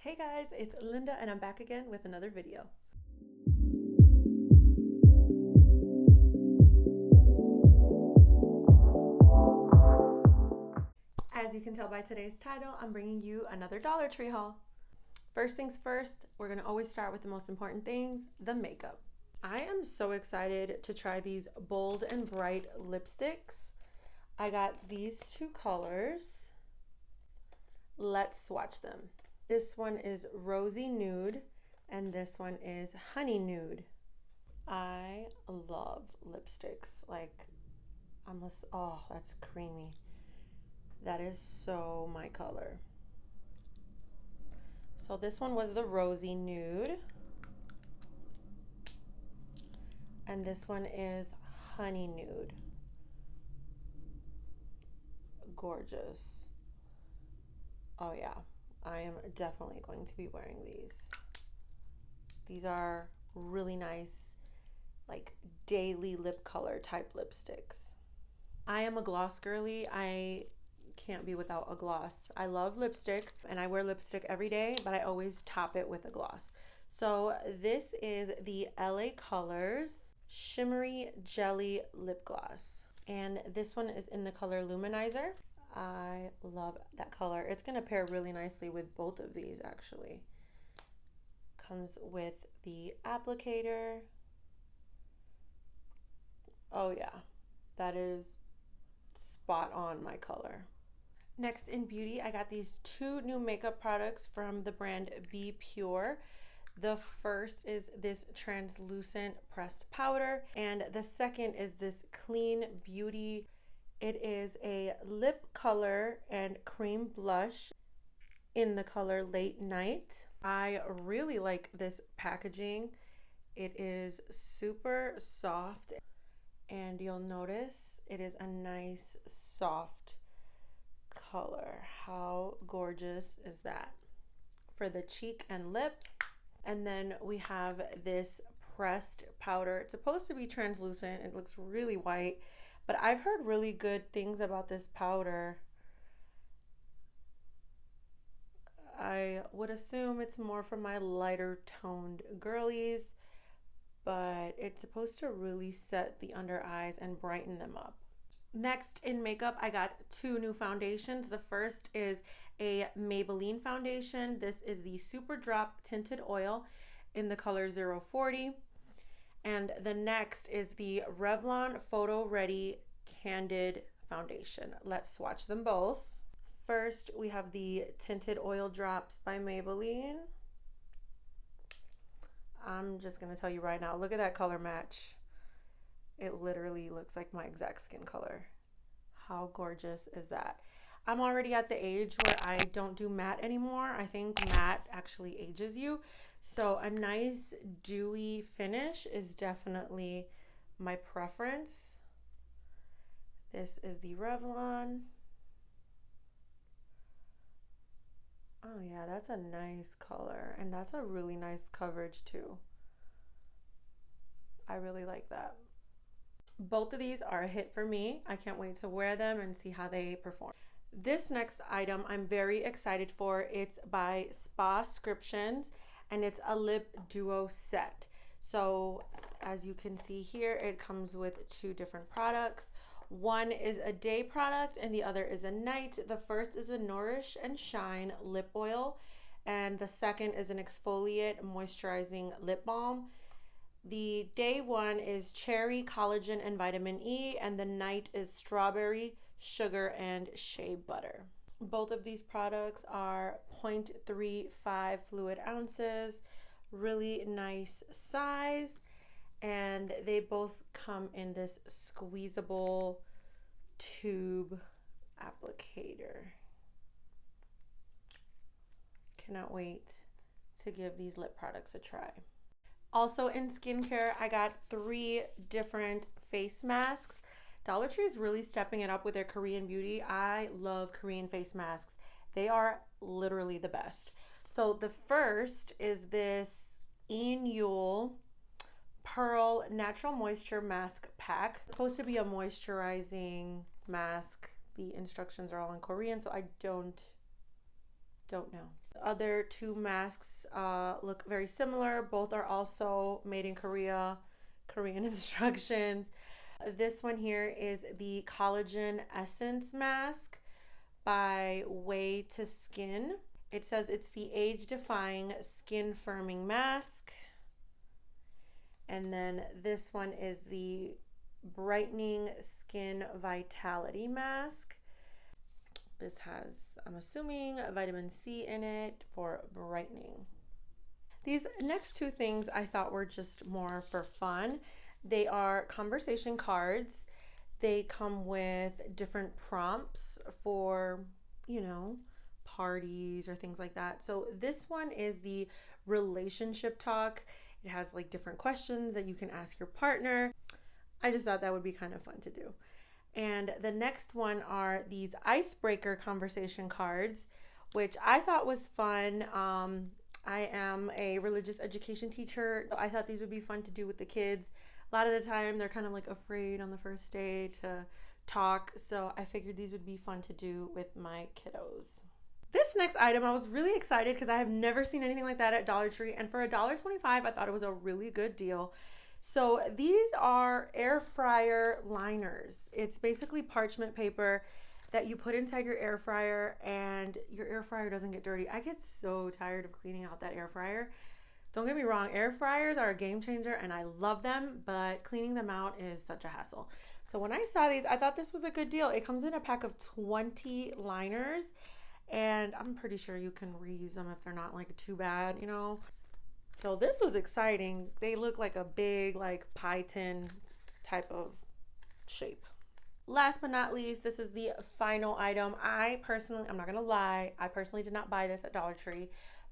Hey guys, it's Linda and I'm back again with another video. As you can tell by today's title, I'm bringing you another Dollar Tree haul. First things first, we're gonna always start with the most important things, the makeup. I am so excited to try these bold and bright lipsticks. I got these two colors. Let's swatch them. This one is Rosy Nude and this one is Honey Nude. I love lipsticks. Oh, that's creamy. That is so my color. So this one was the Rosy Nude. And this one is Honey Nude. Gorgeous. Oh yeah, I am definitely going to be wearing these. These are really nice, like daily lip color type lipsticks. I am a gloss girly. I can't be without a gloss. I love lipstick and I wear lipstick every day, but I always top it with a gloss. So this is the LA Colors Shimmery Jelly Lip Gloss. And this one is in the color Luminizer. I love that color. It's going to pair really nicely with both of these actually. Comes with the applicator. Oh yeah, that is spot on my color. Next in beauty, I got these two new makeup products from the brand Be Pure. The first is this translucent pressed powder, and the second is this clean beauty. It is a lip color and cream blush in the color Late Night. I really like this packaging. It is super soft, and you'll notice it is a nice soft color. How gorgeous is that for the cheek and lip? And then we have this pressed powder. It's supposed to be translucent. It looks really white, but I've heard really good things about this powder. I would assume it's more for my lighter toned girlies, but it's supposed to really set the under eyes and brighten them up. Next in makeup, I got two new foundations. The first is a Maybelline foundation. This is the Super Drop Tinted Oil in the color 040. And the next is the Revlon Photo Ready Candid Foundation. Let's swatch them both. First, we have the Tinted Oil Drops by Maybelline. I'm just going to tell you right now, look at that color match. It literally looks like my exact skin color. How gorgeous is that? I'm already at the age where I don't do matte anymore. I think matte actually ages you. So a nice dewy finish is definitely my preference. This is the Revlon. Oh yeah, that's a nice color. And that's a really nice coverage too. I really like that. Both of these are a hit for me. I can't wait to wear them and see how they perform. This next item I'm very excited for. It's by Spa-scriptions and it's a lip duo set. So as you can see here, it comes with two different products. One is a day product and the other is a night. The first is a Nourish and Shine lip oil and the second is an exfoliate moisturizing lip balm. The day one is cherry, collagen, and vitamin E, and the night is strawberry, sugar, and shea butter. Both of these products are 0.35 fluid ounces, really nice size, and they both come in this squeezable tube applicator. Cannot wait to give these lip products a try. Also in skincare, I got 3 different face masks. Dollar Tree is really stepping it up with their Korean beauty. I love Korean face masks. They are literally the best. So the first is this Yule Pearl Natural Moisture Mask Pack. It's supposed to be a moisturizing mask. The instructions are all in Korean, so I don't know. The other two masks look very similar. Both are also made in Korea, Korean instructions. This one here is the Collagen Essence Mask by Way to Skin. It says it's the age-defying skin firming mask. And then this one is the Brightening Skin Vitality Mask. This has, I'm assuming, vitamin C in it for brightening. These next two things I thought were just more for fun. They are conversation cards. They come with different prompts for, you know, parties or things like that. So this one is the relationship talk. It has like different questions that you can ask your partner. I just thought that would be kind of fun to do. And the next one are these icebreaker conversation cards, which I thought was fun. I am a religious education teacher. So I thought these would be fun to do with the kids. A lot of the time they're kind of like afraid on the first day to talk. So I figured these would be fun to do with my kiddos. This next item, I was really excited because I have never seen anything like that at Dollar Tree. And for $1.25, I thought it was a really good deal. So these are air fryer liners. It's basically parchment paper that you put inside your air fryer and your air fryer doesn't get dirty. I get so tired of cleaning out that air fryer. Don't get me wrong, air fryers are a game changer and I love them, but cleaning them out is such a hassle. So when I saw these, I thought this was a good deal. It comes in a pack of 20 liners and I'm pretty sure you can reuse them if they're not like too bad, you know. So this was exciting. They look like a big like pie tin type of shape. Last but not least, this is the final item. I'm not gonna lie, I personally did not buy this at Dollar Tree,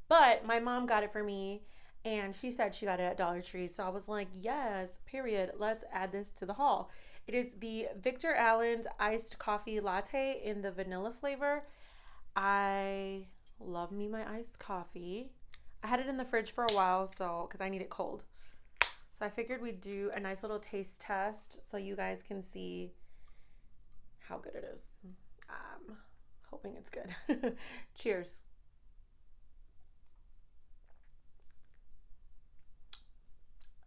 but my mom got it for me and she said she got it at Dollar Tree. So I was like, yes, period. Let's add this to the haul. It is the Victor Allen's iced coffee latte in the vanilla flavor. I love me my iced coffee. I had it in the fridge for a while, so because I need it cold. So I figured we'd do a nice little taste test so you guys can see how good it is. I'm hoping it's good. Cheers.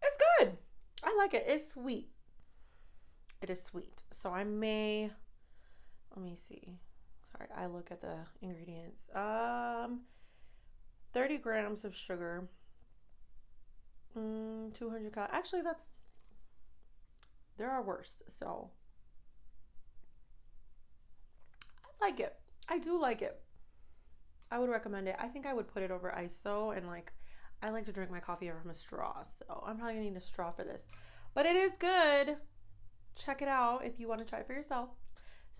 It's good. I like it. It's sweet. It is sweet. So I may, let me see. Sorry, I look at the ingredients. 30 grams of sugar, 200 calories. Actually, there are worse. So I like it. I do like it. I would recommend it. I think I would put it over ice though. And like, I like to drink my coffee from a straw. So I'm probably gonna need a straw for this, but it is good. Check it out if you want to try it for yourself.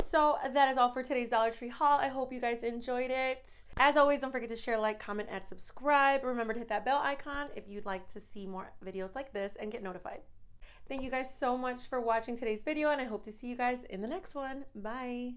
So that is all for today's Dollar Tree haul. I hope you guys enjoyed it. As always, don't forget to share, like, comment, and subscribe. Remember to hit that bell icon if you'd like to see more videos like this and get notified. Thank you guys so much for watching today's video, and I hope to see you guys in the next one. Bye.